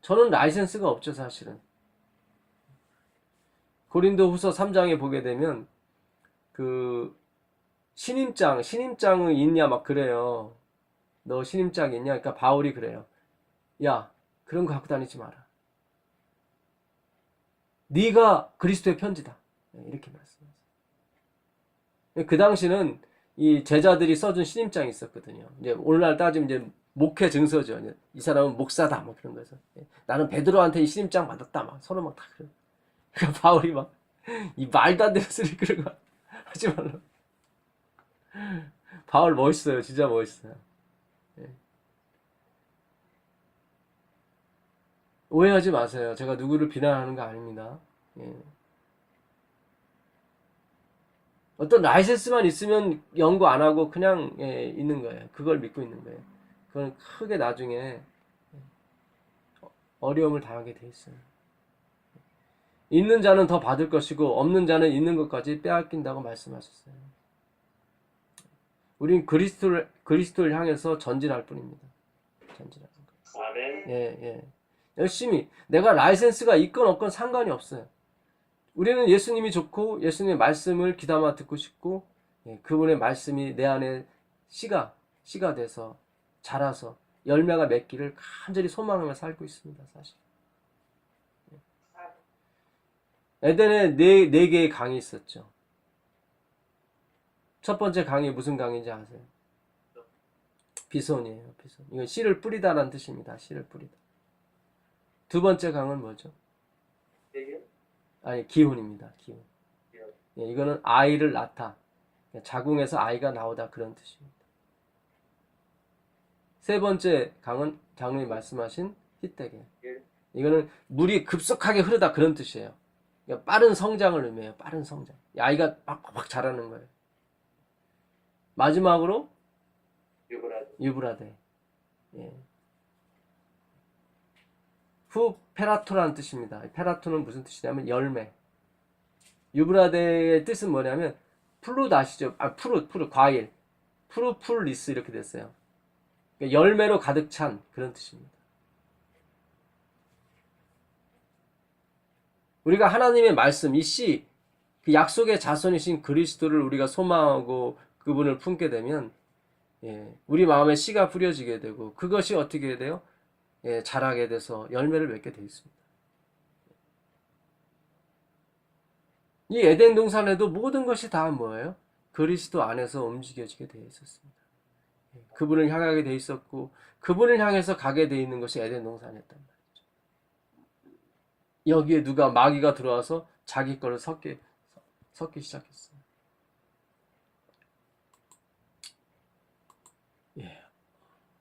저는 라이센스가 없죠, 사실은. 고린도후서 3장에 보게 되면 그 신임장은 있냐 막 그래요. 너 신임장 있냐? 그러니까 바울이 그래요. 야, 그런 거 갖고 다니지 마라. 네가 그리스도의 편지다. 이렇게 말씀하세요. 그 당시는 이 제자들이 써준 신임장이 있었거든요. 이제 오늘날 따지면 이제 목회 증서죠. 이 사람은 목사다, 뭐 그런 거에서. 나는 베드로한테 이 신임장 받았다, 막 서로 막 다 그래. 그러니까 바울이 막 이 말도 안 되는 소리 그런 거 하지 말라. 바울 멋있어요, 진짜 멋있어요. 오해하지 마세요. 제가 누구를 비난하는 거 아닙니다. 어떤 라이센스만 있으면 연구 안 하고 그냥 있는 거예요. 그걸 믿고 있는 거예요. 그건 크게 나중에 어려움을 당하게 돼 있어요. 있는 자는 더 받을 것이고 없는 자는 있는 것까지 빼앗긴다고 말씀하셨어요. 우린 그리스도를 향해서 전진할 뿐입니다. 전진하는 거. 아멘. 열심히 내가 라이센스가 있건 없건 상관이 없어요. 우리는 예수님이 좋고 예수님의 말씀을 귀담아 듣고 싶고 그분의 말씀이 내 안에 씨가 돼서 자라서 열매가 맺기를 간절히 소망하며 살고 있습니다. 사실. 에덴에 네 개의 강이 있었죠. 첫 번째 강이 무슨 강인지 아세요? 비손이에요. 비손. 이건 씨를 뿌리다라는 뜻입니다. 씨를 뿌리다. 두 번째 강은 뭐죠? 아니, 기혼입니다. 기혼. 이거는 아이를 낳다. 자궁에서 아이가 나오다, 그런 뜻입니다. 세 번째 강은 장로님 말씀하신 히데게. 이거는 물이 급속하게 흐르다, 그런 뜻이에요. 그러니까 빠른 성장을 의미해요. 빠른 성장. 아이가 막 자라는 거예요. 마지막으로 유브라데. 후 페라토라는 뜻입니다. 페라토는 무슨 뜻이냐면 열매. 유브라데의 뜻은 뭐냐면 프룻 아시죠? 프룻 과일. 프루풀리스 이렇게 됐어요. 그러니까 열매로 가득 찬 그런 뜻입니다. 우리가 하나님의 말씀, 이 씨, 그 약속의 자손이신 그리스도를 우리가 소망하고 그분을 품게 되면 우리 마음에 씨가 뿌려지게 되고 그것이 어떻게 돼요? 자라게 돼서 열매를 맺게 되어 있습니다. 이 에덴 동산에도 모든 것이 다 뭐예요? 그리스도 안에서 움직여지게 되어 있었습니다. 그분을 향하게 되어 있었고 그분을 향해서 가게 되어 있는 것이 에덴 동산이었단 말이죠. 여기에 누가 마귀가 들어와서 자기 거를 섞기 시작했어요.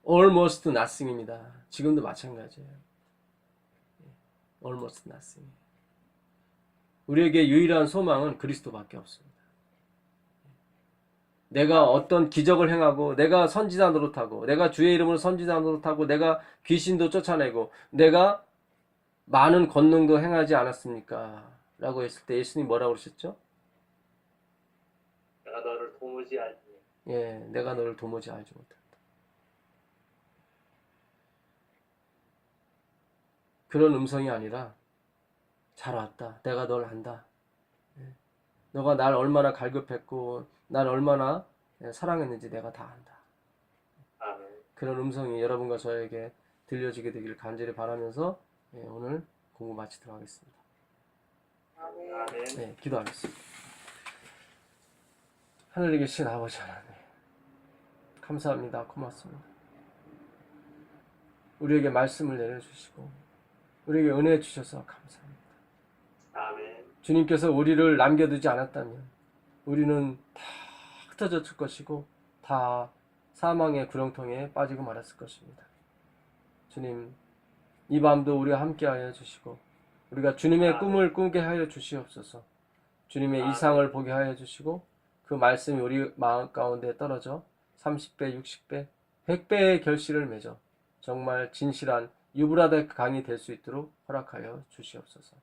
almost nothing입니다. 지금도 마찬가지예요. almost nothing. 우리에게 유일한 소망은 그리스도밖에 없습니다. 내가 어떤 기적을 행하고 내가 선지자 노릇하고 내가 주의 이름으로 선지자 노릇하고 내가 귀신도 쫓아내고 내가 많은 권능도 행하지 않았습니까? 라고 했을 때 예수님이 뭐라고 그러셨죠? 내가 너를 도무지 알지. 내가 너를 도무지 알지 못한다. 그런 음성이 아니라 잘 왔다. 내가 널 안다. 너가 날 얼마나 갈급했고 날 얼마나 사랑했는지 내가 다 안다. 아멘. 그런 음성이 여러분과 저에게 들려지게 되기를 간절히 바라면서 오늘 공부 마치도록 하겠습니다. 아멘. 기도하겠습니다. 하늘에 계신 아버지 하나님, 감사합니다. 고맙습니다. 우리에게 말씀을 내려주시고 우리에게 은혜 주셔서 감사합니다. 아멘. 주님께서 우리를 남겨두지 않았다면 우리는 다 흩어졌을 것이고 다 사망의 구렁텅이에 빠지고 말았을 것입니다. 주님, 이 밤도 우리와 함께하여 주시고 우리가 주님의 꿈을 꾸게 하여 주시옵소서. 주님의 이상을 보게 하여 주시고 그 말씀이 우리 마음 가운데 떨어져 30배, 60배, 100배의 결실을 맺어 정말 진실한 유브라데 강이 될 수 있도록 허락하여 주시옵소서.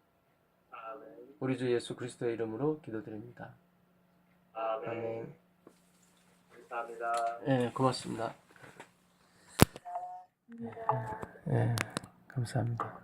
아멘. 우리 주 예수 그리스도의 이름으로 기도드립니다. 아멘. 아멘. 감사합니다. 네, 고맙습니다. 네, 감사합니다.